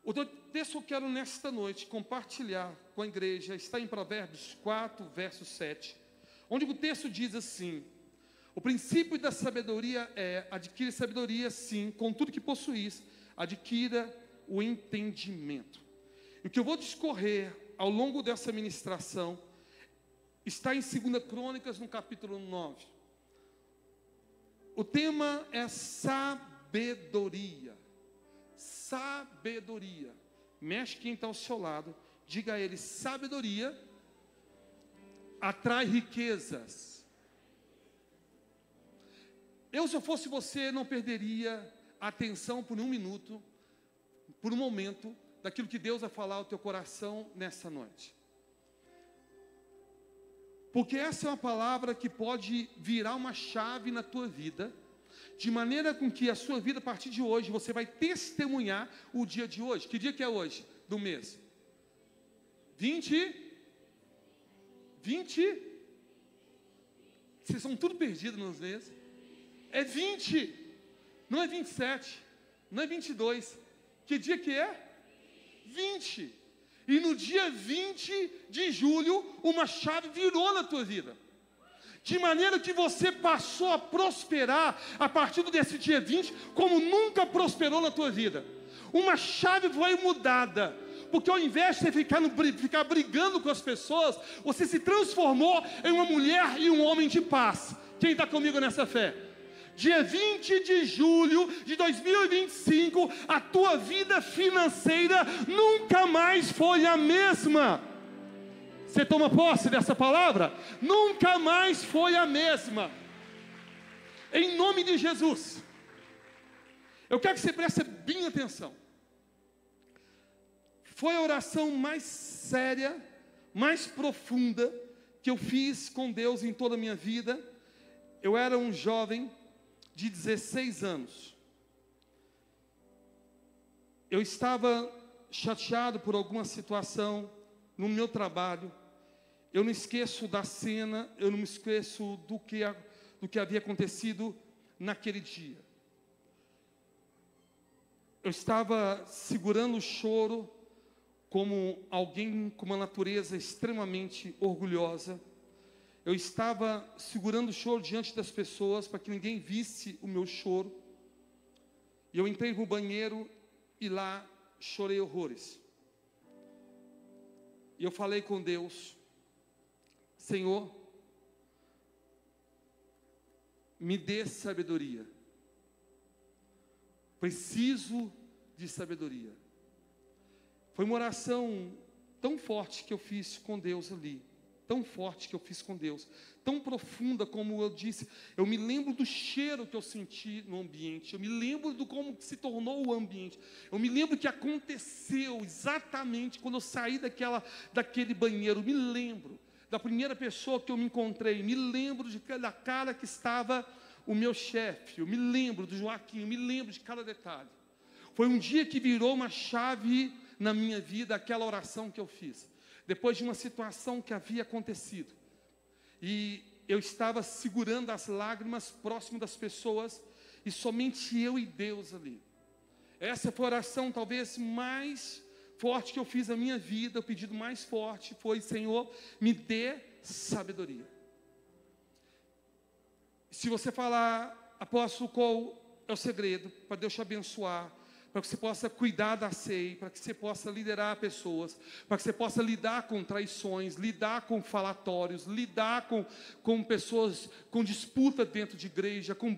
O texto que eu quero nesta noite compartilhar com a igreja está em Provérbios 4, verso 7, onde o texto diz assim: o princípio da sabedoria é: adquire sabedoria, sim, com tudo que possuís, adquira o entendimento. E o que eu vou discorrer ao longo dessa ministração está em 2 Crônicas, no capítulo 9. O tema é sabedoria. Sabedoria. Mexe quem está ao seu lado, diga a ele: sabedoria atrai riquezas. Se eu fosse você, não perderia a atenção por um minuto, por um momento, daquilo que Deus vai falar ao teu coração nessa noite. Porque essa é uma palavra que pode virar uma chave na tua vida, de maneira com que a sua vida, a partir de hoje, você vai testemunhar o dia de hoje. Que dia que é hoje do mês? 20? Vocês são tudo perdidos nos meses. É 20, não é 27, não é 22. Que dia que é? 20. E no dia 20 de julho, uma chave virou na tua vida. De maneira que você passou a prosperar a partir desse dia 20, como nunca prosperou na tua vida. Uma chave foi mudada. Porque ao invés de você ficar brigando com as pessoas, você se transformou em uma mulher e um homem de paz. Quem está comigo nessa fé? Dia 20 de julho de 2025, a tua vida financeira nunca mais foi a mesma. Você toma posse dessa palavra? Nunca mais foi a mesma. Em nome de Jesus. Eu quero que você preste bem atenção. Foi a oração mais séria, mais profunda que eu fiz com Deus em toda a minha vida. Eu era um jovem de 16 anos. Eu estava chateado por alguma situação no meu trabalho. Eu não esqueço da cena, eu não me esqueço do que havia acontecido naquele dia. Eu estava segurando o choro como alguém com uma natureza extremamente orgulhosa. Eu estava segurando o choro diante das pessoas para que ninguém visse o meu choro. E eu entrei no banheiro e lá chorei horrores. E eu falei com Deus: Senhor, me dê sabedoria. Preciso de sabedoria. Foi uma oração tão forte que eu fiz com Deus ali. Tão forte que eu fiz com Deus. Tão profunda, como eu disse. Eu me lembro do cheiro que eu senti no ambiente. Eu me lembro do como se tornou o ambiente. Eu me lembro que aconteceu exatamente quando eu saí daquele banheiro. Eu me lembro da primeira pessoa que eu me encontrei. Me lembro da cara que estava o meu chefe. Eu me lembro do Joaquim. Eu me lembro de cada detalhe. Foi um dia que virou uma chave na minha vida, aquela oração que eu fiz. Depois de uma situação que havia acontecido. E eu estava segurando as lágrimas próximo das pessoas. E somente eu e Deus ali. Essa foi a oração talvez mais forte que eu fiz na minha vida. O pedido mais forte foi: Senhor, me dê sabedoria. Se você falar: apóstolo, qual é o segredo para Deus te abençoar? Para que você possa cuidar da ceia, para que você possa liderar pessoas, para que você possa lidar com traições, lidar com falatórios, lidar com pessoas, com disputa dentro de igreja, com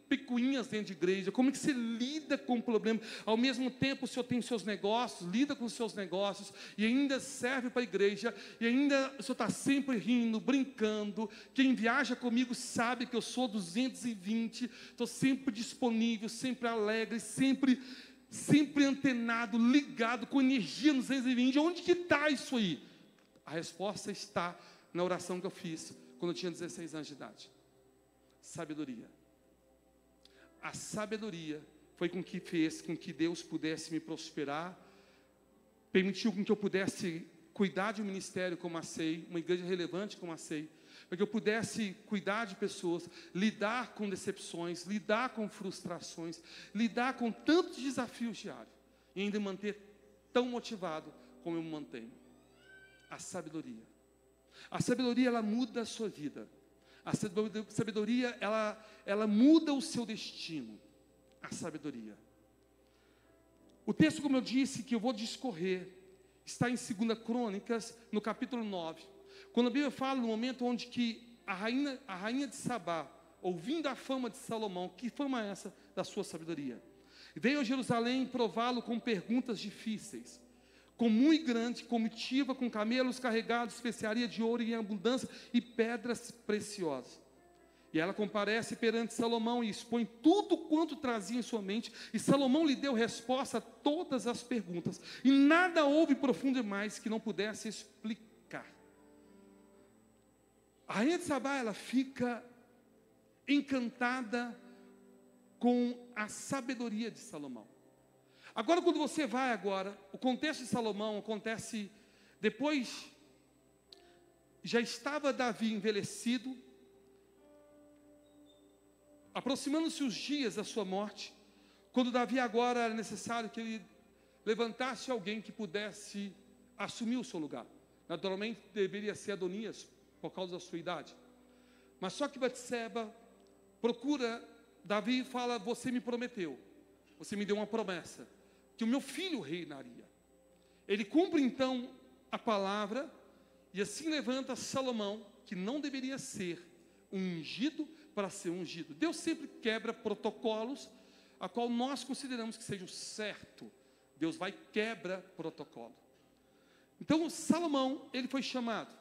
picuinhas dentro de igreja. Como é que você lida com o problema? Ao mesmo tempo, o senhor tem seus negócios, lida com os seus negócios, e ainda serve para a igreja, e ainda o senhor está sempre rindo, brincando. Quem viaja comigo sabe que eu sou 220, estou sempre disponível, sempre alegre, sempre antenado, ligado, com energia nos 220. Onde que está isso aí? A resposta está na oração que eu fiz quando eu tinha 16 anos de idade. Sabedoria. A sabedoria foi com que fez com que Deus pudesse me prosperar, permitiu com que eu pudesse cuidar de um ministério como a SEI, uma igreja relevante como a SEI, para que eu pudesse cuidar de pessoas, lidar com decepções, lidar com frustrações, lidar com tantos desafios diários, e ainda manter tão motivado como eu me mantenho? A sabedoria. A sabedoria, ela muda a sua vida. A sabedoria, ela muda o seu destino. A sabedoria. O texto, como eu disse, que eu vou discorrer, está em 2 Crônicas, no capítulo 9. Quando a Bíblia fala no momento onde que a rainha de Sabá, ouvindo a fama de Salomão, que fama é essa da sua sabedoria? Veio a Jerusalém prová-lo com perguntas difíceis, com muito grande comitiva, com camelos carregados, especiaria de ouro em abundância e pedras preciosas. E ela comparece perante Salomão e expõe tudo quanto trazia em sua mente, e Salomão lhe deu resposta a todas as perguntas, e nada houve profundo demais que não pudesse explicar. A rainha de Sabá, ela fica encantada com a sabedoria de Salomão. Agora, quando você vai agora, o contexto de Salomão acontece depois, já estava Davi envelhecido, aproximando-se os dias da sua morte, quando Davi agora era necessário que ele levantasse alguém que pudesse assumir o seu lugar. Naturalmente deveria ser Adonias, por causa da sua idade. Mas só que Batseba procura Davi e fala: você me prometeu, você me deu uma promessa, que o meu filho reinaria. Ele cumpre então a palavra, e assim levanta Salomão, que não deveria ser ungido para ser ungido. Deus sempre quebra protocolos, a qual nós consideramos que seja o certo. Deus vai quebra protocolo. Então Salomão, ele foi chamado.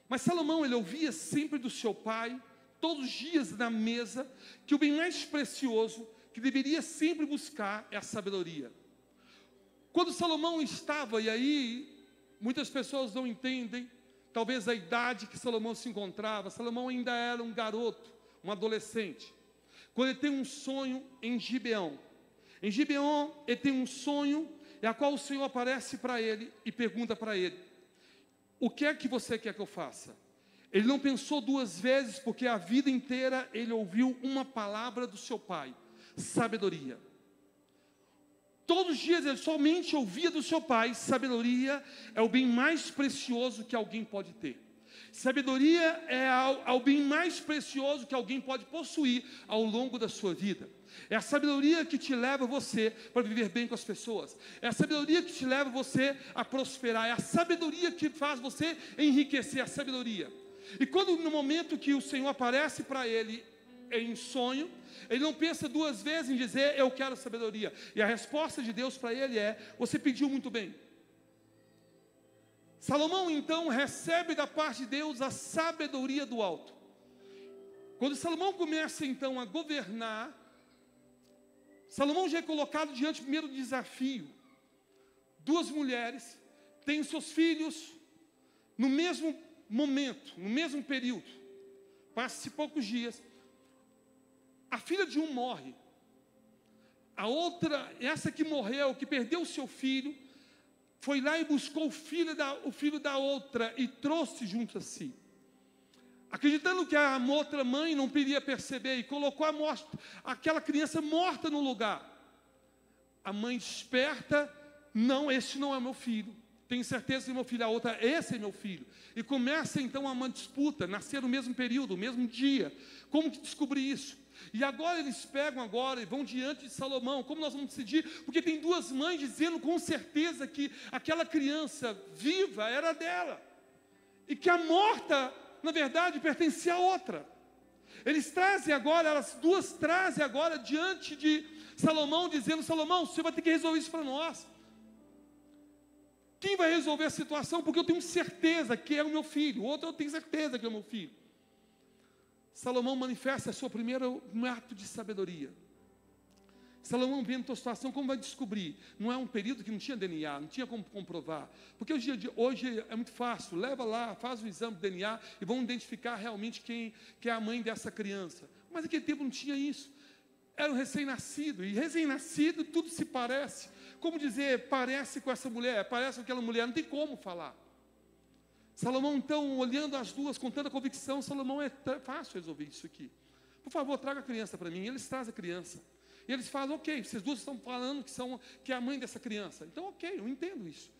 Mas Salomão, ele ouvia sempre do seu pai, todos os dias na mesa, que o bem mais precioso, que deveria sempre buscar, é a sabedoria. Quando Salomão estava, e aí muitas pessoas não entendem, talvez a idade que Salomão se encontrava, Salomão ainda era um garoto, um adolescente. Quando ele tem um sonho em Gibeão. Em Gibeão, ele tem um sonho, e a qual o Senhor aparece para ele e pergunta para ele: o que é que você quer que eu faça? Ele não pensou duas vezes, porque a vida inteira ele ouviu uma palavra do seu pai: sabedoria. Todos os dias ele somente ouvia do seu pai: sabedoria é o bem mais precioso que alguém pode ter. Sabedoria é o bem mais precioso que alguém pode possuir ao longo da sua vida. É a sabedoria que te leva você para viver bem com as pessoas. É a sabedoria que te leva você a prosperar. É a sabedoria que faz você enriquecer. A sabedoria. E quando no momento que o Senhor aparece para ele em sonho, ele não pensa duas vezes em dizer: eu quero sabedoria. E a resposta de Deus para ele é: você pediu muito bem. Salomão então recebe da parte de Deus a sabedoria do alto. Quando Salomão começa então a governar, Salomão já é colocado diante do primeiro desafio. Duas mulheres têm seus filhos no mesmo momento, no mesmo período. Passa-se poucos dias. A filha de um morre. A outra, essa que morreu, que perdeu o seu filho, foi lá e buscou o filho da outra e trouxe junto a si. Acreditando que a outra mãe não poderia perceber, e colocou aquela criança morta no lugar. A mãe desperta: não, esse não é meu filho. Tenho certeza que meu filho é a outra, esse é meu filho. E começa então uma disputa, nascer no mesmo período, no mesmo dia. Como que descobrir isso? E agora eles pegam e vão diante de Salomão. Como nós vamos decidir? Porque tem duas mães dizendo com certeza que aquela criança viva era dela. E que a morta, na verdade, pertencia a outra. Eles trazem agora, elas duas trazem agora diante de Salomão, dizendo: Salomão, você vai ter que resolver isso para nós. Quem vai resolver a situação? Porque eu tenho certeza que é o meu filho. O outro eu tenho certeza que é o meu filho. Salomão manifesta a sua primeira ato de sabedoria. Salomão vendo a tua situação, como vai descobrir? Não é um período que não tinha DNA, não tinha como comprovar. Porque hoje é muito fácil, leva lá, faz o exame de DNA e vão identificar realmente quem é a mãe dessa criança. Mas naquele tempo não tinha isso. Era um recém-nascido, e recém-nascido tudo se parece. Como dizer, parece com essa mulher, parece com aquela mulher, não tem como falar. Salomão então, olhando as duas com tanta convicção, Salomão, é fácil resolver isso aqui. Por favor, traga a criança para mim. Eles trazem a criança. E eles falam, ok, vocês duas estão falando que é a mãe dessa criança. Então, ok, eu entendo isso.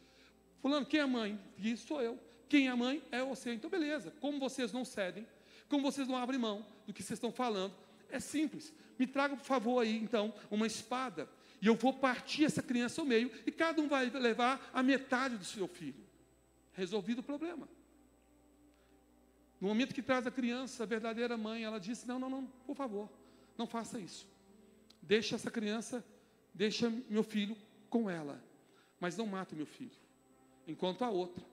Fulano, quem é a mãe? Isso sou eu. Quem é a mãe? É você. Então, beleza. Como vocês não cedem, como vocês não abrem mão do que vocês estão falando, é simples. Me traga, por favor, aí, então, uma espada. E eu vou partir essa criança ao meio, e cada um vai levar a metade do seu filho. Resolvido o problema. No momento que traz a criança, a verdadeira mãe, ela disse, não, por favor, não faça isso. Deixa essa criança, deixa meu filho com ela, mas não mata o meu filho. Enquanto a outra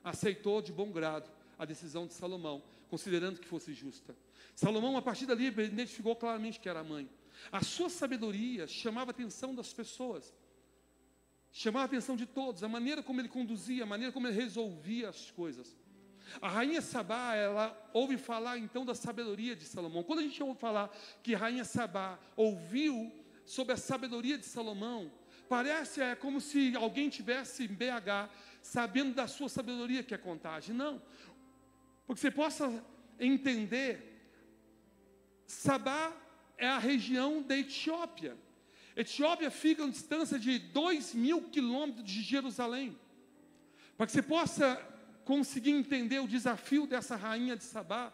aceitou de bom grado a decisão de Salomão, considerando que fosse justa. Salomão, a partir dali, identificou claramente que era a mãe. A sua sabedoria chamava a atenção das pessoas, chamava a atenção de todos, a maneira como ele conduzia, a maneira como ele resolvia as coisas. A rainha Sabá, ela ouve falar então da sabedoria de Salomão. Quando a gente ouve falar que a rainha Sabá ouviu sobre a sabedoria de Salomão, parece como se alguém tivesse em BH sabendo da sua sabedoria, que é contagem. Não, porque você possa entender, Sabá é a região da Etiópia. Etiópia fica a uma distância de 2.000 quilômetros de Jerusalém. Para que você possa conseguir entender o desafio dessa rainha de Sabá,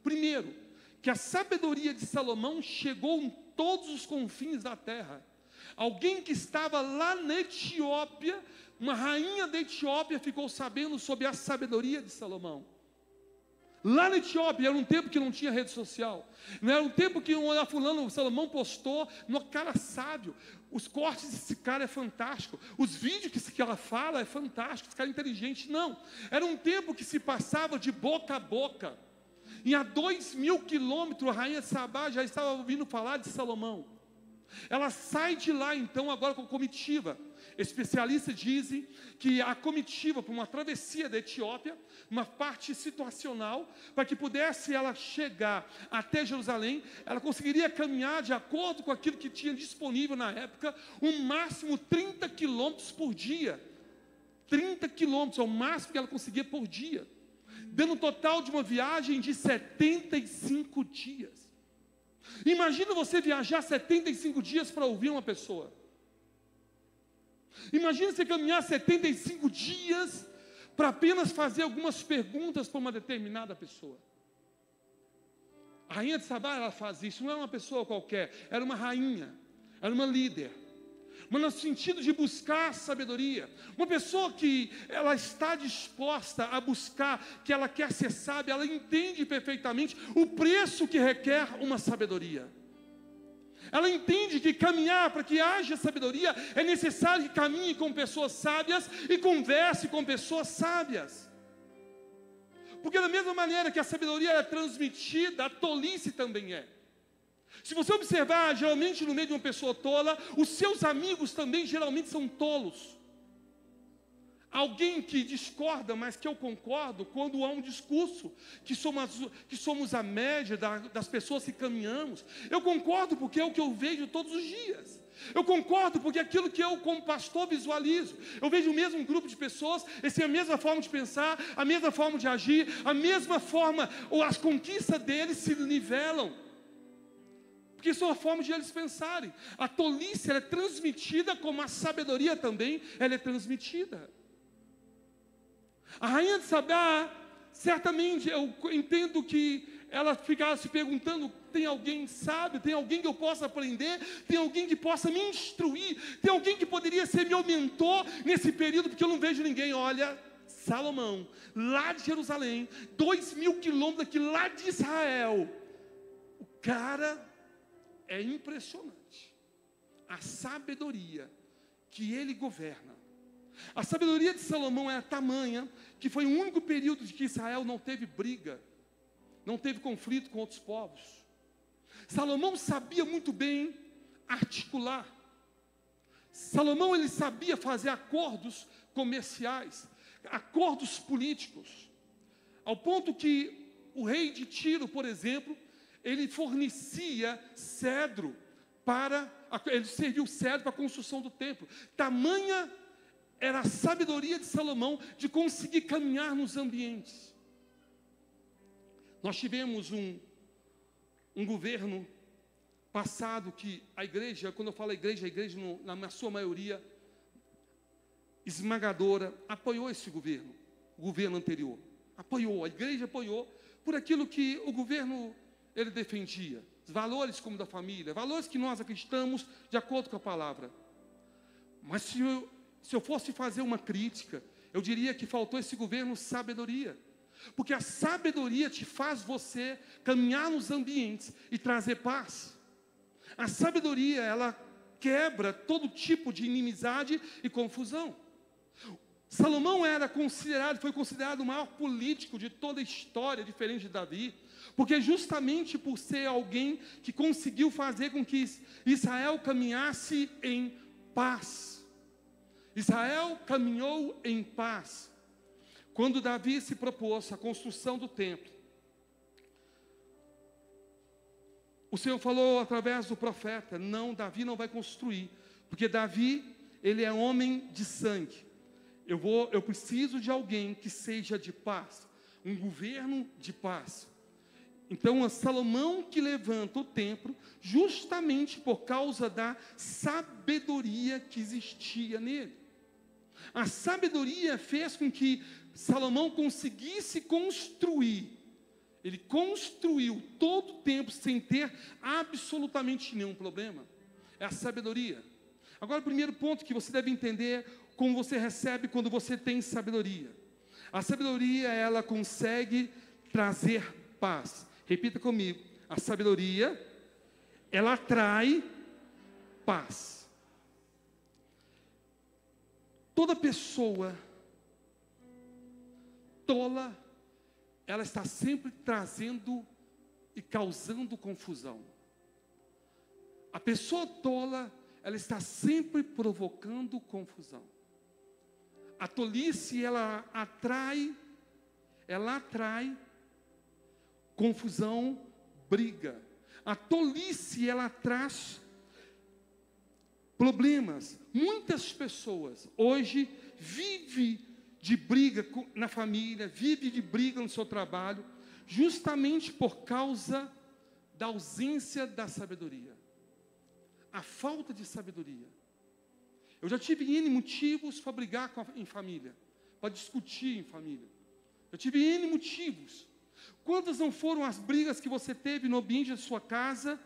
primeiro, que a sabedoria de Salomão chegou em todos os confins da terra. Alguém que estava lá na Etiópia, uma rainha da Etiópia, ficou sabendo sobre a sabedoria de Salomão. Lá na Etiópia, era um tempo que não tinha rede social. Não era um tempo que o Salomão postou, no cara sábio. Os cortes desse cara é fantástico. Os vídeos que ela fala é fantástico. Esse cara é inteligente. Não. Era um tempo que se passava de boca a boca. E a 2.000 quilômetros, a rainha de Sabá já estava ouvindo falar de Salomão. Ela sai de lá, então, agora com comitiva. Especialistas dizem que a comitiva, para uma travessia da Etiópia, uma parte situacional, para que pudesse ela chegar até Jerusalém, ela conseguiria caminhar de acordo com aquilo que tinha disponível na época, um máximo 30 quilômetros por dia. 30 quilômetros é o máximo que ela conseguia por dia, dando um total de uma viagem de 75 dias. Imagina você viajar 75 dias para ouvir uma pessoa. Imagina você caminhar 75 dias para apenas fazer algumas perguntas para uma determinada pessoa. A rainha de Sabá, ela faz isso, não é uma pessoa qualquer, era uma rainha, era uma líder. Mas no sentido de buscar sabedoria, uma pessoa que ela está disposta a buscar, que ela quer ser sábia, ela entende perfeitamente o preço que requer uma sabedoria. Ela entende que caminhar para que haja sabedoria, é necessário que caminhe com pessoas sábias e converse com pessoas sábias. Porque da mesma maneira que a sabedoria é transmitida, a tolice também é. Se você observar, geralmente no meio de uma pessoa tola, os seus amigos também geralmente são tolos. Alguém que discorda, mas que eu concordo, quando há um discurso, que somos a média das pessoas que caminhamos. Eu concordo porque é o que eu vejo todos os dias. Eu concordo porque é aquilo que eu, como pastor, visualizo. Eu vejo o mesmo grupo de pessoas, eles têm a mesma forma de pensar, a mesma forma de agir, a mesma forma, ou as conquistas deles se nivelam. Porque isso é uma forma de eles pensarem. A tolice ela é transmitida, como a sabedoria também ela é transmitida. A rainha de Sabá, certamente eu entendo que ela ficava se perguntando, tem alguém sábio, tem alguém que eu possa aprender, tem alguém que possa me instruir, tem alguém que poderia ser meu mentor nesse período, porque eu não vejo ninguém. Olha, Salomão, lá de Jerusalém, 2.000 quilômetros aqui, lá de Israel, o cara é impressionante, a sabedoria que ele governa. A sabedoria de Salomão é tamanha que foi o único período de que Israel não teve briga, não teve conflito com outros povos. Salomão sabia muito bem articular. Salomão ele sabia fazer acordos comerciais, acordos políticos, ao ponto que o rei de Tiro, por exemplo, ele fornecia cedro ele serviu cedro para a construção do templo. Tamanha era a sabedoria de Salomão de conseguir caminhar nos ambientes. Nós tivemos um governo passado que a igreja, quando eu falo a igreja na sua maioria esmagadora, apoiou esse governo, o governo anterior. Apoiou, a igreja apoiou por aquilo que o governo ele defendia. Valores como da família, valores que nós acreditamos de acordo com a palavra. Mas se eu fosse fazer uma crítica, eu diria que faltou esse governo sabedoria. Porque a sabedoria te faz você caminhar nos ambientes e trazer paz. A sabedoria, ela quebra todo tipo de inimizade e confusão. Salomão foi considerado o maior político de toda a história, diferente de Davi, porque justamente por ser alguém que conseguiu fazer com que Israel caminhasse em paz. Israel caminhou em paz. Quando Davi se propôs a construção do templo, o Senhor falou através do profeta: não, Davi não vai construir, porque Davi, ele é homem de sangue. Eu preciso de alguém que seja de paz, um governo de paz. Então, é Salomão que levanta o templo, justamente por causa da sabedoria que existia nele. A sabedoria fez com que Salomão conseguisse construir. Ele construiu todo o templo sem ter absolutamente nenhum problema. É a sabedoria. Agora, o primeiro ponto que você deve entender, como você recebe quando você tem sabedoria. A sabedoria, ela consegue trazer paz. Repita comigo: a sabedoria, ela atrai paz. Toda pessoa tola, ela está sempre trazendo e causando confusão. A pessoa tola, ela está sempre provocando confusão. A tolice, ela atrai confusão, briga. A tolice, ela traz problemas. Muitas pessoas hoje vivem de briga na família, vivem de briga no seu trabalho, justamente por causa da ausência da sabedoria. A falta de sabedoria. Eu já tive N motivos para brigar em família, para discutir em família. Eu tive N motivos. Quantas não foram as brigas que você teve no ambiente da sua casa,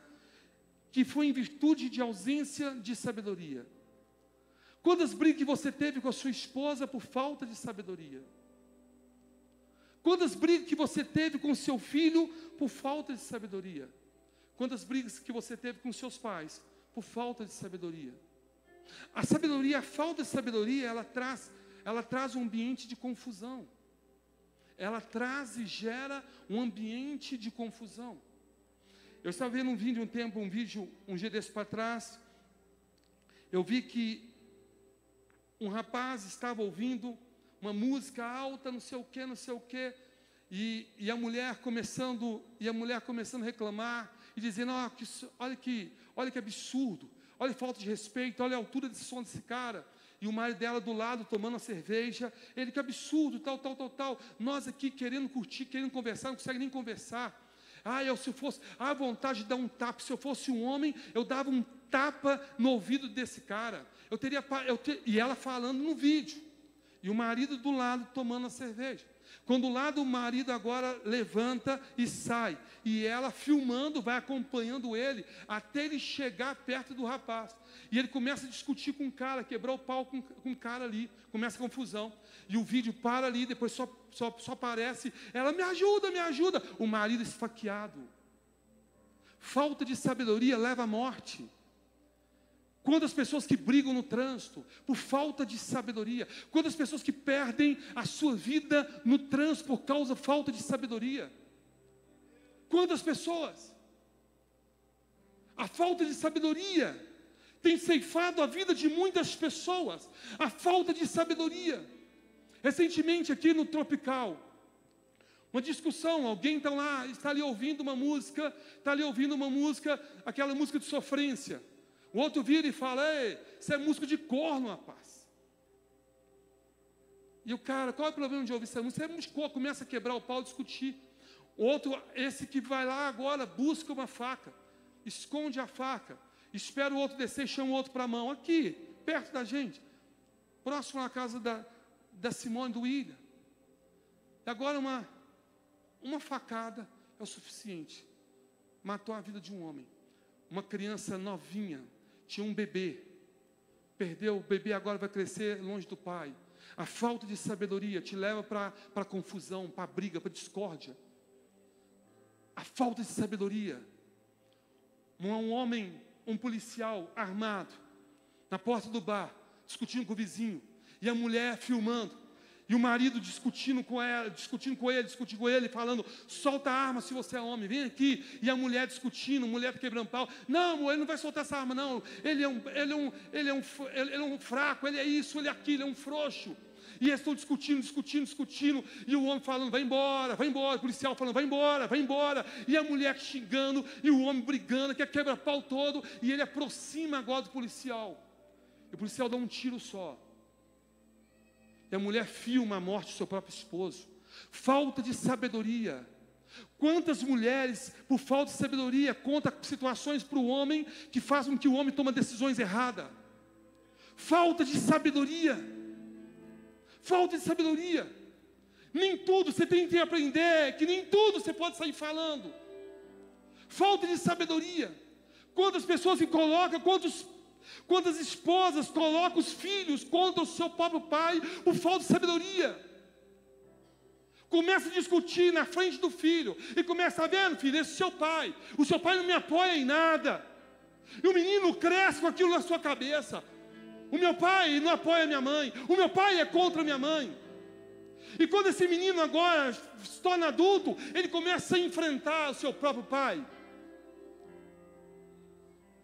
que foi em virtude de ausência de sabedoria? Quantas brigas que você teve com a sua esposa por falta de sabedoria? Quantas brigas que você teve com o seu filho por falta de sabedoria? Quantas brigas que você teve com seus pais por falta de sabedoria? A sabedoria, a falta de sabedoria, ela traz um ambiente de confusão. Ela traz e gera um ambiente de confusão. Eu estava vendo um vídeo um dia desse para trás. Eu vi que um rapaz estava ouvindo uma música alta, não sei o quê, e a mulher começando a reclamar e dizendo: olha que absurdo, olha a falta de respeito, olha a altura desse som desse cara. E o marido dela do lado tomando a cerveja. Ele: que absurdo, tal. Nós aqui querendo curtir, querendo conversar, não consegue nem conversar. Se eu fosse, a vontade de dar um tapa. Se eu fosse um homem, eu dava um tapa no ouvido desse cara. E ela falando no vídeo. E o marido do lado tomando a cerveja. Quando do lado o marido agora levanta e sai. E ela filmando, vai acompanhando ele, até ele chegar perto do rapaz. E ele começa a discutir com o cara, quebrar o pau com o cara ali. Começa a confusão. E o vídeo para ali, depois só aparece. Ela: me ajuda. O marido esfaqueado. Falta de sabedoria leva à morte. Quantas pessoas que brigam no trânsito por falta de sabedoria? Quantas pessoas que perdem a sua vida no trânsito por causa da falta de sabedoria? Quantas pessoas? A falta de sabedoria tem ceifado a vida de muitas pessoas. A falta de sabedoria. Recentemente aqui no Tropical, uma discussão, alguém está ali ouvindo uma música, aquela música de sofrência. O outro vira e fala: ei, isso é música de corno, rapaz. E o cara: qual é o problema de ouvir essa música? Isso é música de corno. Começa a quebrar o pau, discutir. O outro, esse que vai lá agora, busca uma faca. esconde a faca, espera o outro descer e chama o outro para a mão. Aqui, perto da gente, próximo à casa da Simone, do William. E agora uma facada é o suficiente. Matou a vida de um homem. Uma criança novinha, tinha um bebê. Perdeu o bebê, agora vai crescer longe do pai. A falta de sabedoria te leva para a confusão, para a briga, para a discórdia. A falta de sabedoria. Um homem, um policial armado, na porta do bar, discutindo com o vizinho, e a mulher filmando, e o marido discutindo com ele, falando, solta a arma se você é homem, vem aqui. E a mulher discutindo, mulher quebrando pau. Não, amor, ele não vai soltar essa arma, não. Ele é um fraco, ele é isso, ele é aquilo, é um frouxo. E eles estão discutindo, e o homem falando, vai embora, o policial falando, vai embora, e a mulher xingando, e o homem brigando, que é quebra-pau todo, e ele aproxima agora do policial. E o policial dá um tiro só. E a mulher filma a morte do seu próprio esposo. Falta de sabedoria. Quantas mulheres, por falta de sabedoria, contam situações para o homem que fazem com que o homem tome decisões erradas. Falta de sabedoria. Falta de sabedoria. Nem tudo você tem que aprender, que nem tudo você pode sair falando. Falta de sabedoria. Quantas pessoas se colocam, quantas esposas colocam os filhos contra o seu próprio pai por falta de sabedoria. Começa a discutir na frente do filho. E começa, vendo, filho, esse é seu pai. O seu pai não me apoia em nada. E o menino cresce com aquilo na sua cabeça. O meu pai não apoia a minha mãe. O meu pai é contra a minha mãe. E quando esse menino agora se torna adulto, ele começa a enfrentar o seu próprio pai.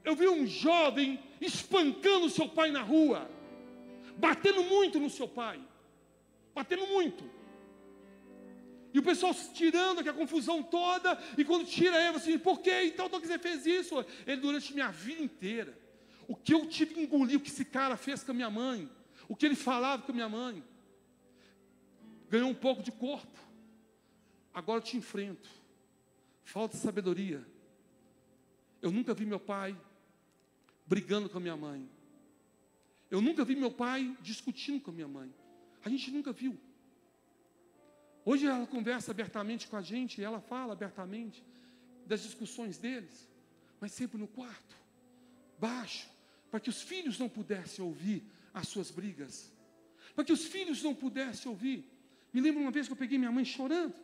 Eu vi um jovem espancando o seu pai na rua, batendo muito no seu pai, batendo muito. E o pessoal tirando aquela confusão toda, e quando tira ele, assim, por que então que você fez isso? Ele, durante minha vida inteira, o que eu tive que engolir, o que esse cara fez com a minha mãe, o que ele falava com a minha mãe, ganhou um pouco de corpo, agora eu te enfrento. Falta de sabedoria. Eu nunca vi meu pai brigando com a minha mãe. Eu nunca vi meu pai discutindo com a minha mãe. A gente nunca viu. Hoje ela conversa abertamente com a gente, e ela fala abertamente das discussões deles, mas sempre no quarto, baixo, para que os filhos não pudessem ouvir as suas brigas, para que os filhos não pudessem ouvir. Me lembro uma vez que eu peguei minha mãe chorando.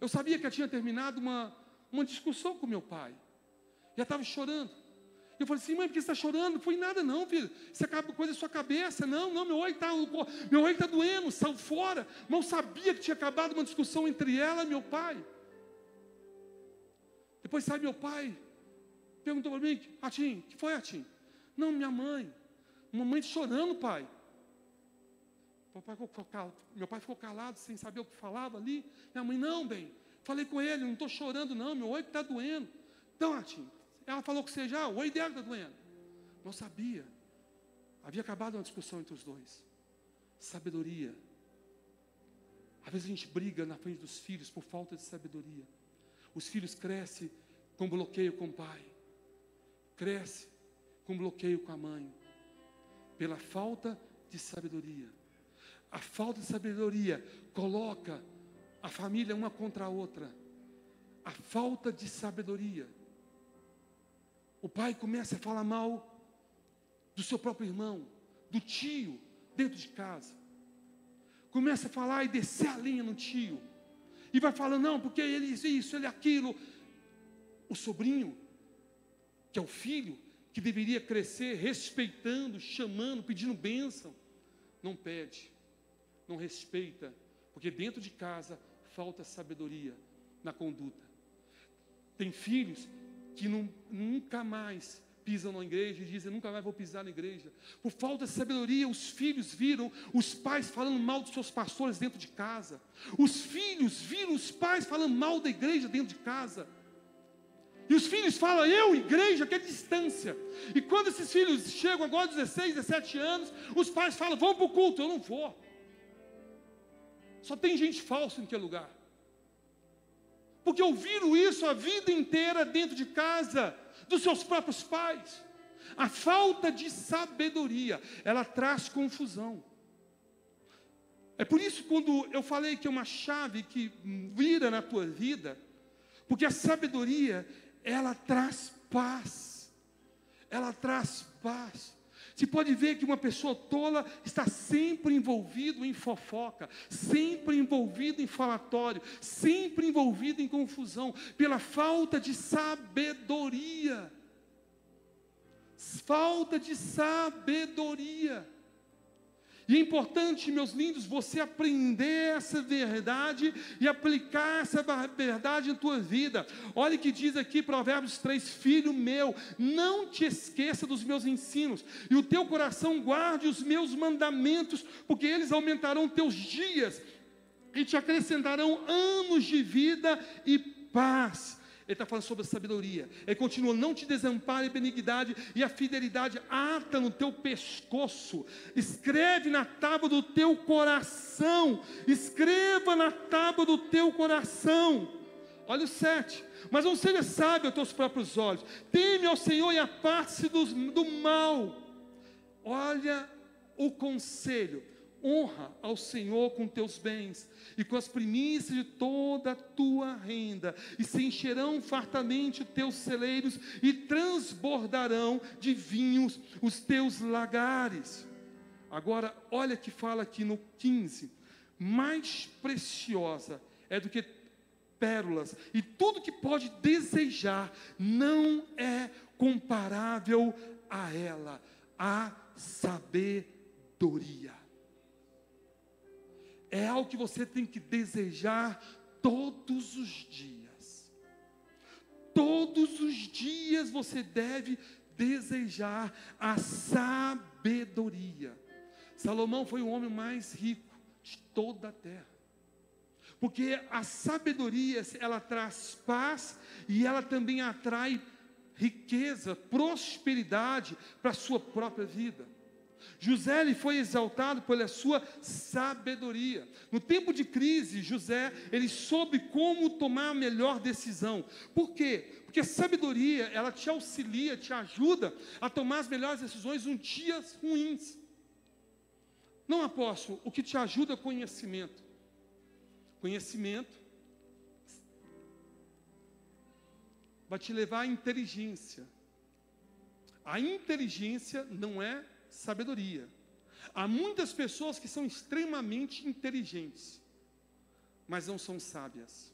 Eu sabia que ela tinha terminado uma discussão com meu pai, e ela estava chorando. Eu falei assim, mãe, por que você está chorando? Não foi nada não, filho. Isso acaba coisa da sua cabeça. Não, meu olho está doendo, saiu fora. Não sabia que tinha acabado uma discussão entre ela e meu pai. Depois sai meu pai, perguntou para mim, Atim, o que foi, Atim? Não, minha mãe chorando, pai. Meu pai ficou calado, sem saber o que falava ali. Minha mãe, não, bem, falei com ele, não estou chorando não, meu olho está doendo. Então, Atim, ela falou que você já, o olho dela está doendo. Não sabia. Havia acabado uma discussão entre os dois. Sabedoria. Às vezes a gente briga na frente dos filhos por falta de sabedoria. Os filhos crescem com bloqueio com o pai. Cresce com bloqueio com a mãe. Pela falta de sabedoria. A falta de sabedoria coloca a família uma contra a outra. A falta de sabedoria. O pai começa a falar mal do seu próprio irmão, do tio, dentro de casa. Começa a falar e descer a linha no tio. E vai falando, não, porque ele isso, ele aquilo. O sobrinho, que é o filho, que deveria crescer respeitando, chamando, pedindo bênção, não pede, não respeita, porque dentro de casa falta sabedoria na conduta. Tem filhos que nunca mais pisam na igreja e dizem, nunca mais vou pisar na igreja. Por falta de sabedoria, os filhos viram os pais falando mal dos seus pastores dentro de casa. Os filhos viram os pais falando mal da igreja dentro de casa. E os filhos falam, igreja, que é distância. E quando esses filhos chegam agora, 16, 17 anos, os pais falam, vamos para o culto. Eu não vou. Só tem gente falsa em que lugar. Porque ouviram isso a vida inteira dentro de casa. dos seus próprios pais. A falta de sabedoria, ela traz confusão. É por isso quando eu falei que é uma chave que vira na tua vida, porque a sabedoria, ela traz paz. Ela traz paz. Você pode ver que uma pessoa tola está sempre envolvido em fofoca, sempre envolvido em falatório, sempre envolvido em confusão, pela falta de sabedoria. Falta de sabedoria. E é importante, meus lindos, você aprender essa verdade e aplicar essa verdade em tua vida. Olha o que diz aqui Provérbios 3: filho meu, não te esqueça dos meus ensinos, e o teu coração guarde os meus mandamentos, porque eles aumentarão teus dias e te acrescentarão anos de vida e paz. Ele está falando sobre a sabedoria. Ele continua: não te desampare a benignidade e a fidelidade ata no teu pescoço. Escreve na tábua do teu coração. Escreva na tábua do teu coração. Olha o 7. Mas não seja sábio aos teus próprios olhos. Teme ao Senhor e aparte-se do mal. Olha o conselho. Honra ao Senhor com teus bens e com as primícias de toda a tua renda, e se encherão fartamente os teus celeiros, e transbordarão de vinhos os teus lagares. Agora, olha que fala aqui no 15: mais preciosa é do que pérolas, e tudo que pode desejar não é comparável a ela, a sabedoria. É algo que você tem que desejar todos os dias. Todos os dias você deve desejar a sabedoria. Salomão foi o homem mais rico de toda a terra. Porque a sabedoria, ela traz paz e ela também atrai riqueza, prosperidade para a sua própria vida. José, ele foi exaltado pela sua sabedoria. No tempo de crise, José, ele soube como tomar a melhor decisão. Por quê? Porque a sabedoria, ela te auxilia, te ajuda a tomar as melhores decisões em dias ruins. Não, apóstolo, o que te ajuda é conhecimento. Conhecimento vai te levar à inteligência. A inteligência não é sabedoria. Há muitas pessoas que são extremamente inteligentes, mas não são sábias.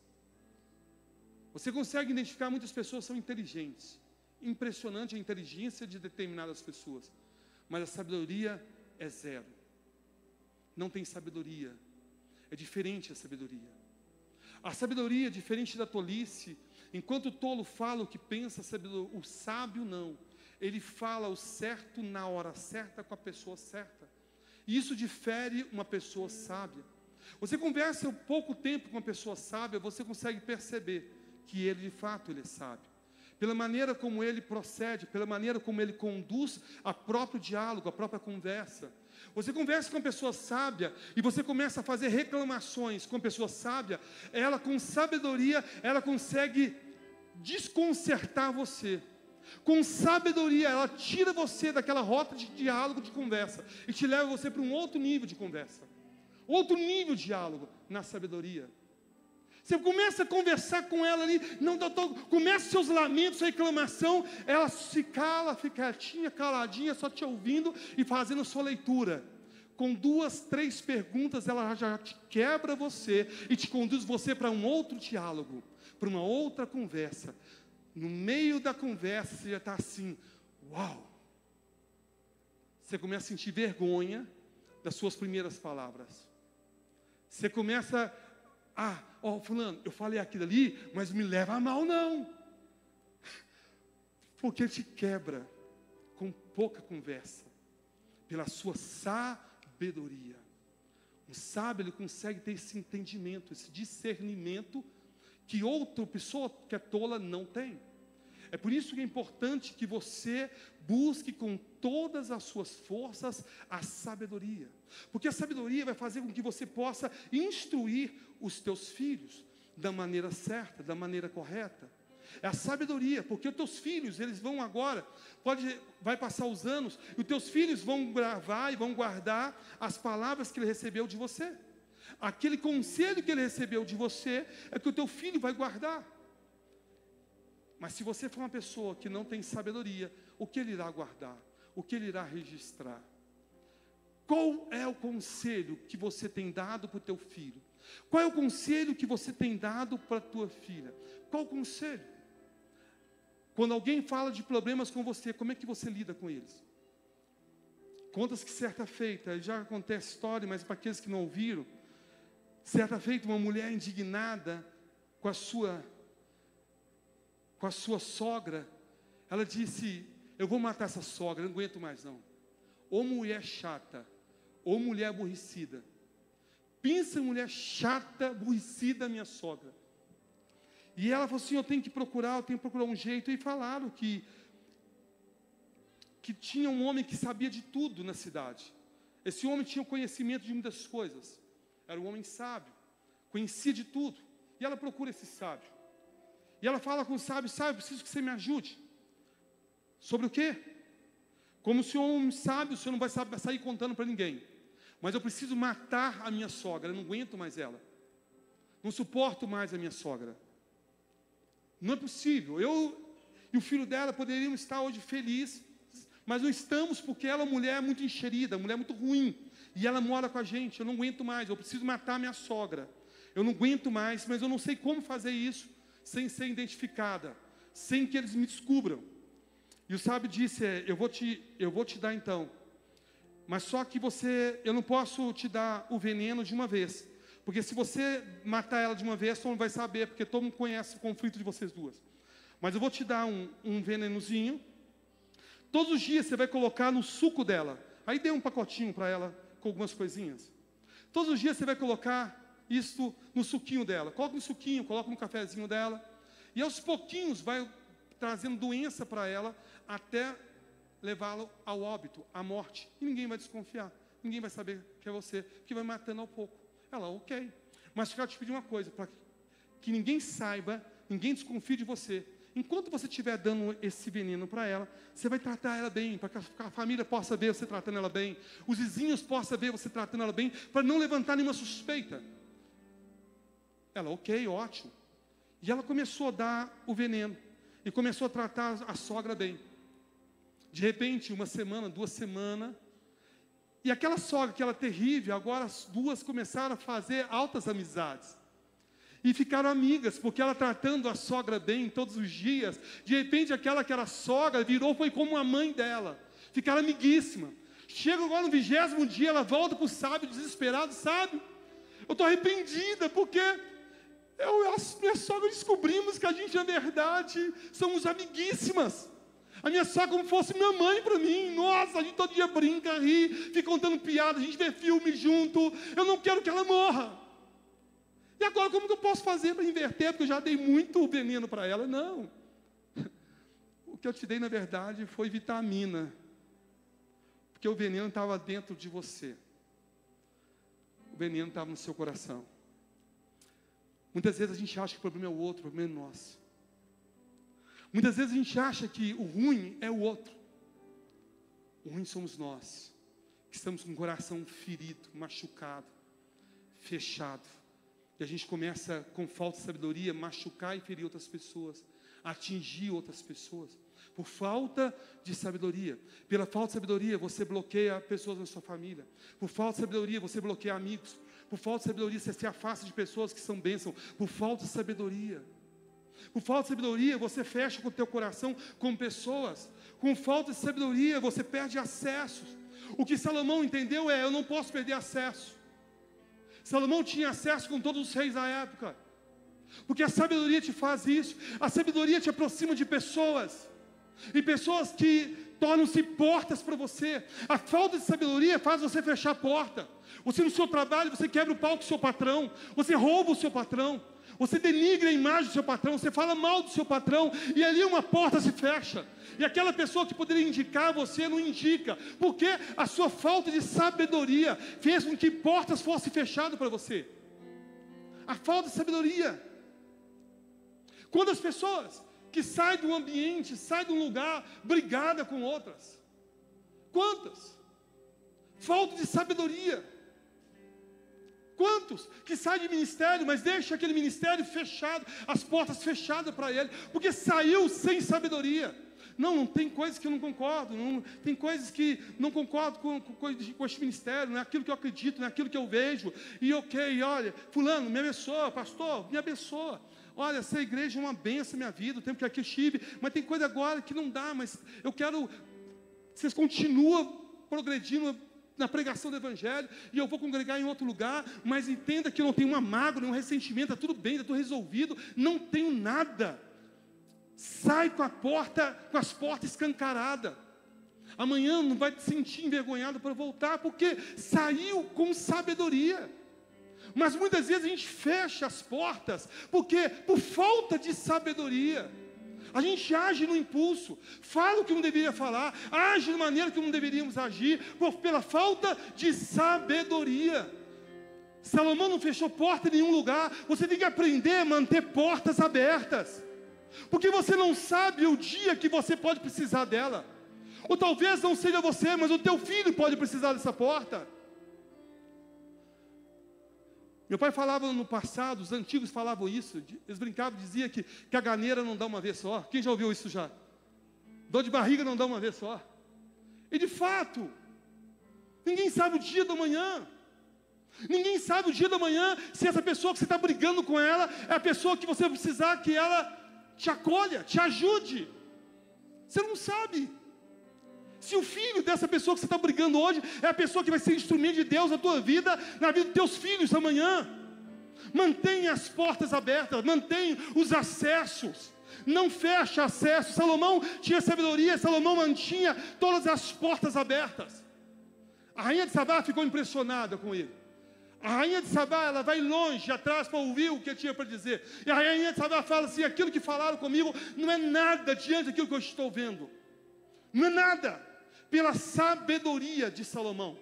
Você consegue identificar muitas pessoas que são inteligentes. Impressionante a inteligência de determinadas pessoas, mas a sabedoria é zero. Não tem sabedoria. É diferente a sabedoria. A sabedoria é diferente da tolice. Enquanto o tolo fala o que pensa, o sábio não. Ele fala o certo na hora certa com a pessoa certa. E isso difere uma pessoa sábia. Você conversa um pouco tempo com uma pessoa sábia, você consegue perceber que ele de fato ele é sábio. Pela maneira como ele procede, pela maneira como ele conduz a próprio diálogo, a própria conversa. Você conversa com uma pessoa sábia e você começa a fazer reclamações com a pessoa sábia, ela com sabedoria, ela consegue desconcertar você. Com sabedoria, ela tira você daquela rota de diálogo, de conversa, e te leva você para um outro nível de conversa, outro nível de diálogo na sabedoria. Você começa a conversar com ela ali, começa seus lamentos, reclamação, ela se cala, fica quietinha, caladinha, só te ouvindo e fazendo sua leitura. Com 2, 3 perguntas, ela já te quebra você e te conduz você para um outro diálogo, para uma outra conversa. No meio da conversa, você já está assim, uau! Você começa a sentir vergonha das suas primeiras palavras. Você começa fulano, eu falei aquilo ali, mas me leva a mal não. Porque te quebra com pouca conversa, pela sua sabedoria. O sábio, ele consegue ter esse entendimento, esse discernimento, que outra pessoa que é tola não tem. É por isso que é importante que você busque com todas as suas forças a sabedoria. Porque a sabedoria vai fazer com que você possa instruir os teus filhos da maneira certa, da maneira correta. É a sabedoria, porque os teus filhos, eles vão agora, vai passar os anos, e os teus filhos vão gravar e vão guardar as palavras que ele recebeu de você. Aquele conselho que ele recebeu de você, é que o teu filho vai guardar. Mas se você for uma pessoa que não tem sabedoria, o que ele irá guardar? O que ele irá registrar? Qual é o conselho que você tem dado para o teu filho? Qual é o conselho que você tem dado para a tua filha? Qual o conselho? Quando alguém fala de problemas com você, como é que você lida com eles? Contas que certa feita, já acontece história, mas para aqueles que não ouviram, certa feita uma mulher indignada com a sua sogra, ela disse: eu vou matar essa sogra, não aguento mais não. Ou mulher chata, ou mulher aborrecida. Pensa em mulher chata, aborrecida, minha sogra. E ela falou assim: eu tenho que procurar um jeito. E falaram que tinha um homem que sabia de tudo na cidade. Esse homem tinha conhecimento de muitas coisas. Era um homem sábio, conhecia de tudo. E ela procura esse sábio. E ela fala com o sábio: sábio, preciso que você me ajude. Sobre o quê? Como o senhor é um sábio, o senhor não vai sair contando para ninguém. Mas eu preciso matar a minha sogra, eu não aguento mais ela. Não suporto mais a minha sogra. Não é possível. Eu e o filho dela poderíamos estar hoje felizes, mas não estamos porque ela é uma mulher muito enxerida, uma mulher muito ruim. E ela mora com a gente, eu não aguento mais, eu preciso matar a minha sogra. Eu não aguento mais, mas eu não sei como fazer isso sem ser identificada, sem que eles me descubram. E o sábio disse: eu vou te dar então. Mas só que eu não posso te dar o veneno de uma vez. Porque se você matar ela de uma vez, todo mundo vai saber, porque todo mundo conhece o conflito de vocês duas. Mas eu vou te dar um venenozinho. Todos os dias você vai colocar no suco dela. Aí dê um pacotinho para ela com algumas coisinhas. Todos os dias você vai colocar isso no suquinho dela. Coloca no suquinho, coloca no cafezinho dela. E aos pouquinhos vai trazendo doença para ela até levá-lo ao óbito, à morte. E ninguém vai desconfiar. Ninguém vai saber que é você, porque vai matando ao pouco. Ela: ok. Mas eu quero te pedir uma coisa, para que ninguém saiba, ninguém desconfie de você. Enquanto você estiver dando esse veneno para ela, você vai tratar ela bem, para que a família possa ver você tratando ela bem, os vizinhos possam ver você tratando ela bem, para não levantar nenhuma suspeita. Ela: ok, ótimo. E ela começou a dar o veneno, e começou a tratar a sogra bem. De repente, 1 semana, 2 semanas, e aquela sogra que era terrível, agora as duas começaram a fazer altas amizades. E ficaram amigas, porque ela tratando a sogra bem todos os dias, de repente aquela que era sogra foi como a mãe dela. Ficaram amiguíssimas. Chega agora no 20º dia, ela volta para o sábio desesperado: sábio, eu estou arrependida, porque minha sogra descobrimos que a gente, na verdade, somos amiguíssimas. A minha sogra como fosse minha mãe para mim. Nossa, a gente todo dia brinca, ri, fica contando piada, a gente vê filme junto. Eu não quero que ela morra. E agora como que eu posso fazer para inverter? Porque eu já dei muito veneno para ela. Não. O que eu te dei, na verdade, foi vitamina. Porque o veneno estava dentro de você. O veneno estava no seu coração. Muitas vezes a gente acha que o problema é o outro, o problema é nosso. Muitas vezes a gente acha que o ruim é o outro. O ruim somos nós, que estamos com o coração ferido, machucado, fechado. E a gente começa, com falta de sabedoria, machucar e ferir outras pessoas, atingir outras pessoas. Por falta de sabedoria. Pela falta de sabedoria, você bloqueia pessoas na sua família. Por falta de sabedoria, você bloqueia amigos. Por falta de sabedoria, você se afasta de pessoas que são bênçãos. Por falta de sabedoria. Por falta de sabedoria, você fecha com o teu coração com pessoas. Com falta de sabedoria, você perde acessos. O que Salomão entendeu eu não posso perder acesso. Salomão tinha acesso com todos os reis da época. Porque a sabedoria te faz isso. A sabedoria te aproxima de pessoas. E pessoas que tornam-se portas para você. A falta de sabedoria faz você fechar a porta. Você no seu trabalho, você quebra o pau com o seu patrão. Você rouba o seu patrão. Você denigra a imagem do seu patrão, você fala mal do seu patrão, e ali uma porta se fecha. E aquela pessoa que poderia indicar você não indica, porque a sua falta de sabedoria fez com que portas fossem fechadas para você. A falta de sabedoria. Quando as pessoas que sai do ambiente, sai de um lugar, brigada com outras? Quantas? Falta de sabedoria. Quantos que saem de ministério, mas deixa aquele ministério fechado, as portas fechadas para ele, porque saiu sem sabedoria? Não tem coisas que eu não concordo, tem coisas que não concordo com este ministério, não é aquilo que eu acredito, não é aquilo que eu vejo. E ok, olha, fulano, me abençoa, pastor, me abençoa. Olha, essa igreja é uma bênção na minha vida, o tempo que aqui eu estive, mas tem coisa agora que não dá, mas eu quero, vocês continuam progredindo na pregação do Evangelho, e eu vou congregar em outro lugar, mas entenda que eu não tenho uma mágoa, nenhum ressentimento, está tudo bem, está tudo resolvido, não tenho nada. Sai com as portas escancaradas. Amanhã não vai te sentir envergonhado para voltar, porque saiu com sabedoria. Mas muitas vezes a gente fecha as portas, porque por falta de sabedoria. A gente age no impulso, fala o que não deveria falar, age de maneira que não deveríamos agir, pela falta de sabedoria. Salomão não fechou porta em nenhum lugar. Você tem que aprender a manter portas abertas, porque você não sabe o dia que você pode precisar dela. Ou talvez não seja você, mas o teu filho pode precisar dessa porta. Meu pai falava no passado, os antigos falavam isso, eles brincavam, diziam que a ganeira não dá uma vez só. Quem já ouviu isso já? Dor de barriga não dá uma vez só. E de fato, ninguém sabe o dia do amanhã. Ninguém sabe o dia da manhã se essa pessoa que você está brigando com ela é a pessoa que você vai precisar que ela te acolha, te ajude. Você não sabe. Se o filho dessa pessoa que você está brigando hoje é a pessoa que vai ser instrumento de Deus na tua vida, na vida dos teus filhos amanhã. Mantenha as portas abertas, mantenha os acessos. Não fecha acesso. Salomão tinha sabedoria, Salomão mantinha todas as portas abertas. A rainha de Sabá ficou impressionada com ele. A rainha de Sabá, ela vai longe atrás para ouvir o que eu tinha para dizer. E a rainha de Sabá fala assim: aquilo que falaram comigo não é nada diante daquilo que eu estou vendo. Não é nada. Pela sabedoria de Salomão.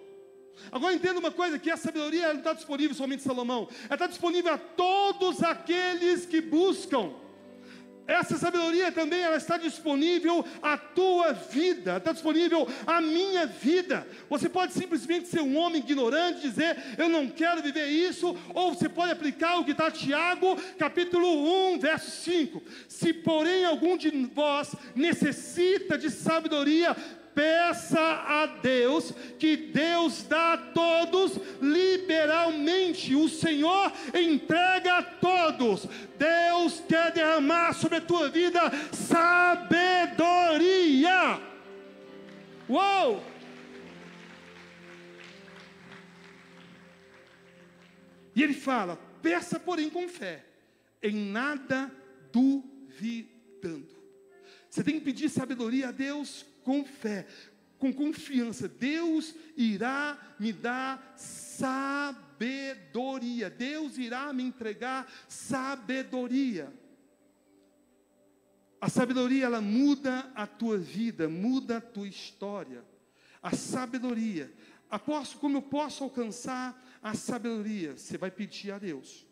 Agora entenda uma coisa, que a sabedoria não está disponível somente em Salomão. Ela está disponível a todos aqueles que buscam. Essa sabedoria também, ela está disponível à tua vida, está disponível à minha vida. Você pode simplesmente ser um homem ignorante, dizer, eu não quero viver isso, ou você pode aplicar o que está Tiago, capítulo 1, verso 5. Se porém algum de vós necessita de sabedoria, peça a Deus, que Deus dá a todos liberalmente. O Senhor entrega a todos. Deus quer derramar sobre a tua vida sabedoria. Uou! E ele fala, peça porém com fé, em nada duvidando. Você tem que pedir sabedoria a Deus com fé, com confiança. Deus irá me dar sabedoria. Deus irá me entregar sabedoria. A sabedoria, ela muda a tua vida, muda a tua história. A sabedoria. Apóstolo, como eu posso alcançar a sabedoria? Você vai pedir a Deus.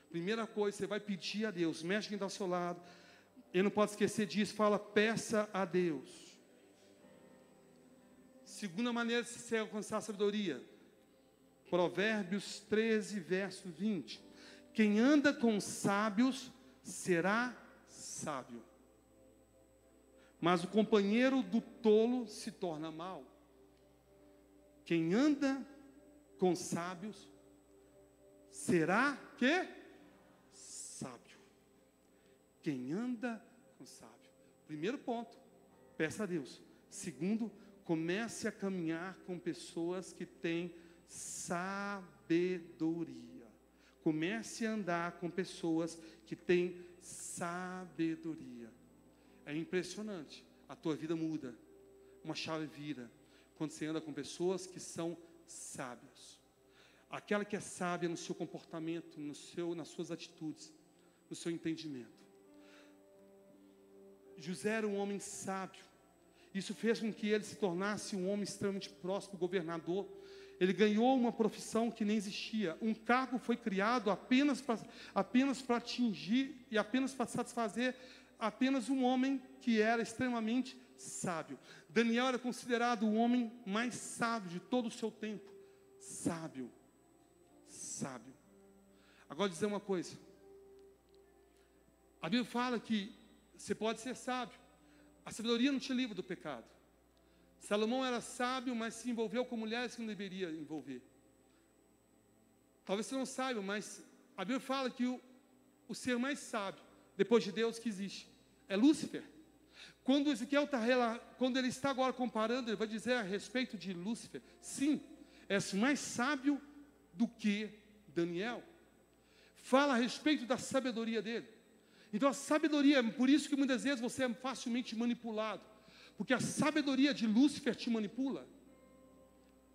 Primeira coisa, você vai pedir a Deus. Mexe quem está ao seu lado. Ele não pode esquecer disso. Fala, peça a Deus. Segunda maneira de você alcançar a sabedoria. Provérbios 13, verso 20. Quem anda com sábios será sábio, mas o companheiro do tolo se torna mau. Quem anda com sábios será que? Sábio. Quem anda com sábio. Primeiro ponto, peça a Deus. Segundo, comece a caminhar com pessoas que têm sabedoria. Comece a andar com pessoas que têm sabedoria. É impressionante. A tua vida muda. Uma chave vira. Quando você anda com pessoas que são sábias. Aquela que é sábia no seu comportamento, nas suas atitudes, no seu entendimento. José era um homem sábio. Isso fez com que ele se tornasse um homem extremamente próspero, governador. Ele ganhou uma profissão que nem existia. Um cargo foi criado apenas para atingir e apenas para satisfazer apenas um homem que era extremamente sábio. Daniel era considerado o homem mais sábio de todo o seu tempo. Sábio. Sábio. Agora, dizer uma coisa. A Bíblia fala que você pode ser sábio. A sabedoria não te livra do pecado. Salomão era sábio, mas se envolveu com mulheres que não deveria envolver. Talvez você não saiba, mas a Bíblia fala que o ser mais sábio, depois de Deus, que existe, é Lúcifer. Quando Ezequiel quando ele está agora comparando, ele vai dizer a respeito de Lúcifer, sim, é mais sábio do que Daniel. Fala a respeito da sabedoria dele. Então a sabedoria, por isso que muitas vezes você é facilmente manipulado, porque a sabedoria de Lúcifer te manipula.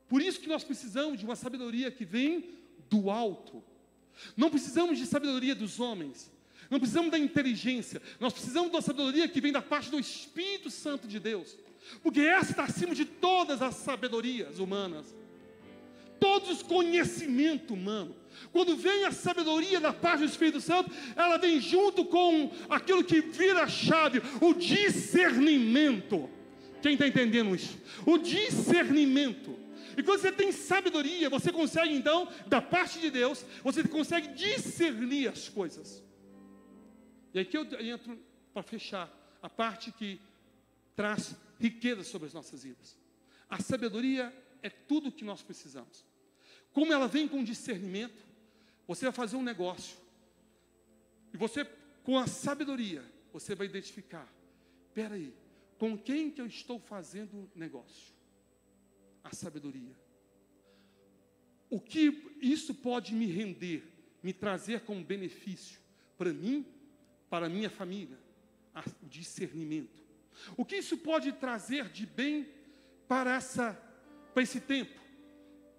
Por isso que nós precisamos de uma sabedoria que vem do alto. Não precisamos de sabedoria dos homens. Não precisamos da inteligência. Nós precisamos de uma sabedoria que vem da parte do Espírito Santo de Deus. Porque essa está acima de todas as sabedorias humanas. Todos os conhecimentos humanos. Quando vem a sabedoria da parte do Espírito Santo, ela vem junto com aquilo que vira a chave, o discernimento. Quem está entendendo isso? O discernimento. E quando você tem sabedoria, você consegue então, da parte de Deus, você consegue discernir as coisas. E aqui eu entro para fechar a parte que traz riqueza sobre as nossas vidas. A sabedoria é tudo o que nós precisamos. Como ela vem com discernimento, você vai fazer um negócio. E você, com a sabedoria, você vai identificar. Espera aí, com quem que eu estou fazendo negócio? A sabedoria. O que isso pode me render, me trazer como benefício para mim, para a minha família? O discernimento. O que isso pode trazer de bem para esse tempo?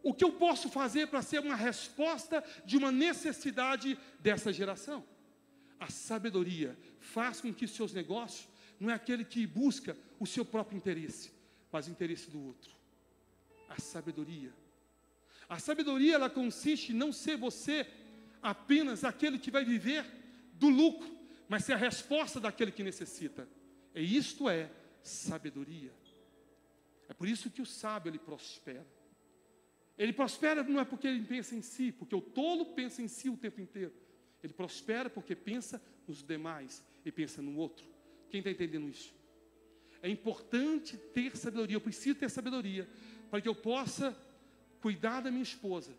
O que eu posso fazer para ser uma resposta de uma necessidade dessa geração? A sabedoria faz com que seus negócios não é aquele que busca o seu próprio interesse, mas o interesse do outro. A sabedoria. A sabedoria, ela consiste em não ser você apenas aquele que vai viver do lucro, mas ser a resposta daquele que necessita. E isto é sabedoria. É por isso que o sábio, ele prospera. Ele prospera não é porque ele pensa em si, porque o tolo pensa em si o tempo inteiro. Ele prospera porque pensa nos demais e pensa no outro. Quem está entendendo isso? É importante ter sabedoria. Eu preciso ter sabedoria para que eu possa cuidar da minha esposa,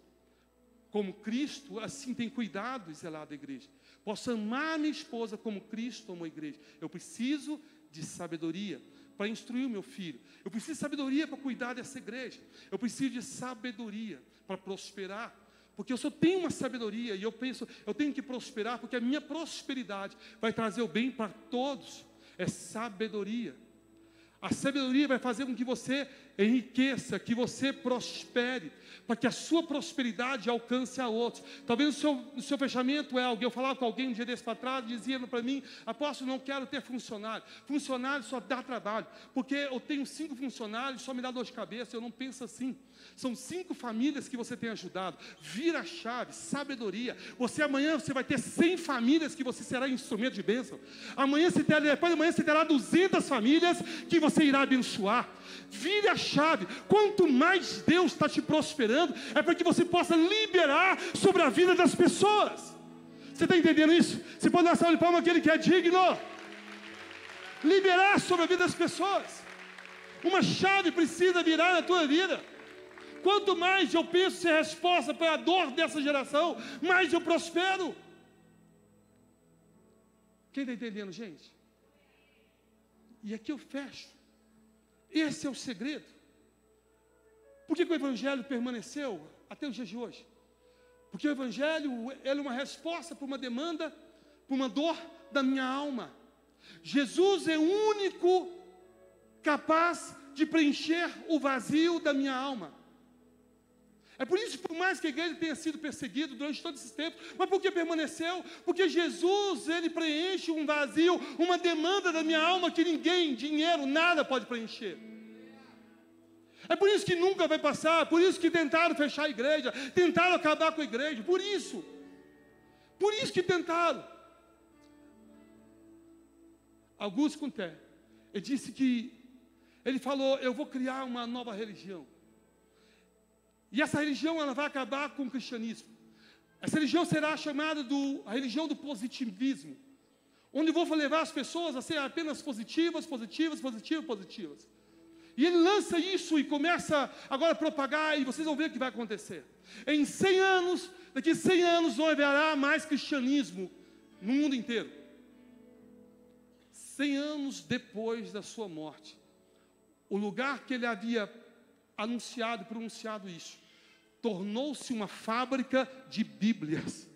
como Cristo assim tem cuidado e zelado da igreja. Posso amar a minha esposa como Cristo amou a igreja. Eu preciso de sabedoria para instruir o meu filho. Eu preciso de sabedoria para cuidar dessa igreja. Eu preciso de sabedoria para prosperar. Porque eu só tenho uma sabedoria e eu penso, eu tenho que prosperar, porque a minha prosperidade vai trazer o bem para todos. É sabedoria. A sabedoria vai fazer com que você enriqueça, que você prospere, para que a sua prosperidade alcance a outros. Talvez o seu fechamento é alguém. Eu falava com alguém um dia desse para trás, dizia para mim: apóstolo, não quero ter funcionário. Funcionário só dá trabalho, porque eu tenho 5 funcionários, só me dá dor de cabeça. Eu não penso assim. São 5 famílias que você tem ajudado. Vira a chave, sabedoria. Amanhã você vai ter 100 famílias que você será instrumento de bênção. Depois de amanhã você terá 200 famílias que você irá abençoar. Vire a chave. Quanto mais Deus está te prosperando, é para que você possa liberar sobre a vida das pessoas. Você está entendendo isso? Você pode dar uma salva de palmas àquele que é digno. Liberar sobre a vida das pessoas. Uma chave precisa virar na tua vida. Quanto mais eu penso ser resposta para a dor dessa geração, mais eu prospero. Quem está entendendo, gente? E aqui eu fecho. Esse é o segredo. Por que o Evangelho permaneceu até os dias de hoje? Porque o Evangelho é uma resposta para uma demanda, para uma dor da minha alma. Jesus é o único capaz de preencher o vazio da minha alma. É por isso, por mais que a igreja tenha sido perseguida durante todo esse tempo, mas por que permaneceu? Porque Jesus, ele preenche um vazio, uma demanda da minha alma que ninguém, dinheiro, nada pode preencher. É por isso que nunca vai passar, por isso que tentaram fechar a igreja, tentaram acabar com a igreja, por isso que tentaram. Auguste Comte, ele disse que, ele falou, eu vou criar uma nova religião. E essa religião, ela vai acabar com o cristianismo. Essa religião será chamada a religião do positivismo, onde eu vou levar as pessoas a ser apenas positivas. E ele lança isso e começa agora a propagar, e vocês vão ver o que vai acontecer. Em 100 anos, daqui a 100 anos, não haverá mais cristianismo no mundo inteiro. 100 anos depois da sua morte, o lugar que ele havia anunciado e pronunciado isso, tornou-se uma fábrica de Bíblias.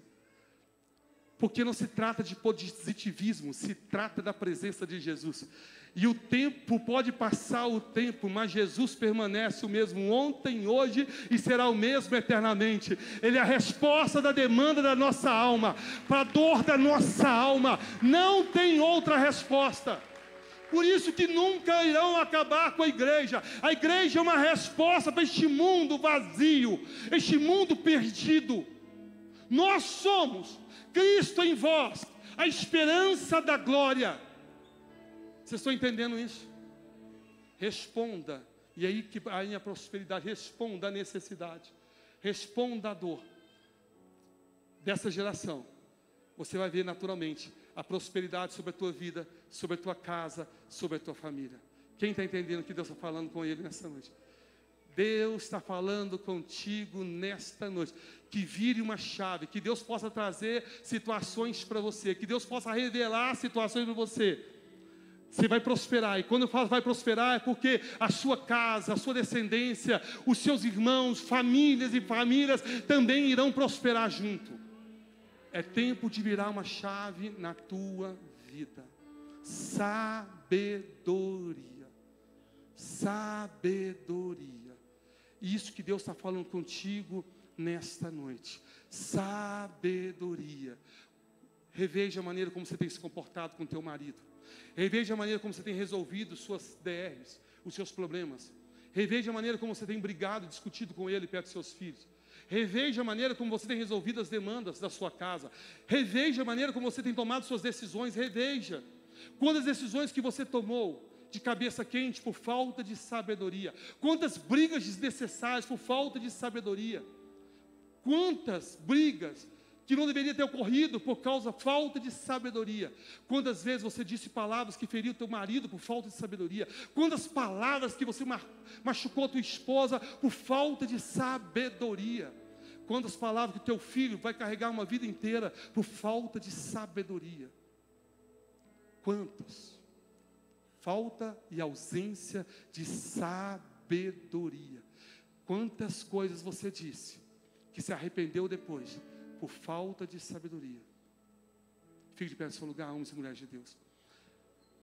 Porque não se trata de positivismo, se trata da presença de Jesus. E o tempo, pode passar o tempo, mas Jesus permanece o mesmo ontem, hoje e será o mesmo eternamente. Ele é a resposta da demanda da nossa alma, para a dor da nossa alma. Não tem outra resposta. Por isso que nunca irão acabar com a igreja. A igreja é uma resposta para este mundo vazio, este mundo perdido. Nós somos Cristo em vós, a esperança da glória. Vocês estão entendendo isso? Responda, e aí que aí a prosperidade, responda à necessidade, responda à dor dessa geração. Você vai ver naturalmente a prosperidade sobre a tua vida, sobre a tua casa, sobre a tua família. Quem está entendendo que Deus está falando com ele nessa noite? Deus está falando contigo nesta noite. Que vire uma chave, que Deus possa trazer situações para você, que Deus possa revelar situações para você. Você vai prosperar, e quando eu falo vai prosperar é porque a sua casa, a sua descendência, os seus irmãos, famílias e famílias também irão prosperar junto. É tempo de virar uma chave na tua vida. Sabedoria. Sabedoria. Isso que Deus está falando contigo nesta noite. Sabedoria. Reveja a maneira como você tem se comportado com teu marido. Reveja a maneira como você tem resolvido suas DRs, os seus problemas. Reveja a maneira como você tem brigado, discutido com ele perto dos seus filhos. Reveja a maneira como você tem resolvido as demandas da sua casa. Reveja a maneira como você tem tomado suas decisões. Reveja quantas decisões que você tomou de cabeça quente por falta de sabedoria. Quantas brigas desnecessárias por falta de sabedoria. Quantas brigas que não deveria ter ocorrido por causa da falta de sabedoria. Quantas vezes você disse palavras que feriam o teu marido por falta de sabedoria. Quantas palavras que você machucou a tua esposa por falta de sabedoria. Quantas palavras que o teu filho vai carregar uma vida inteira por falta de sabedoria. Quantas? Falta e ausência de sabedoria. Quantas coisas você disse que se arrependeu depois por falta de sabedoria. Fique de pé no seu lugar, homens e mulheres de Deus.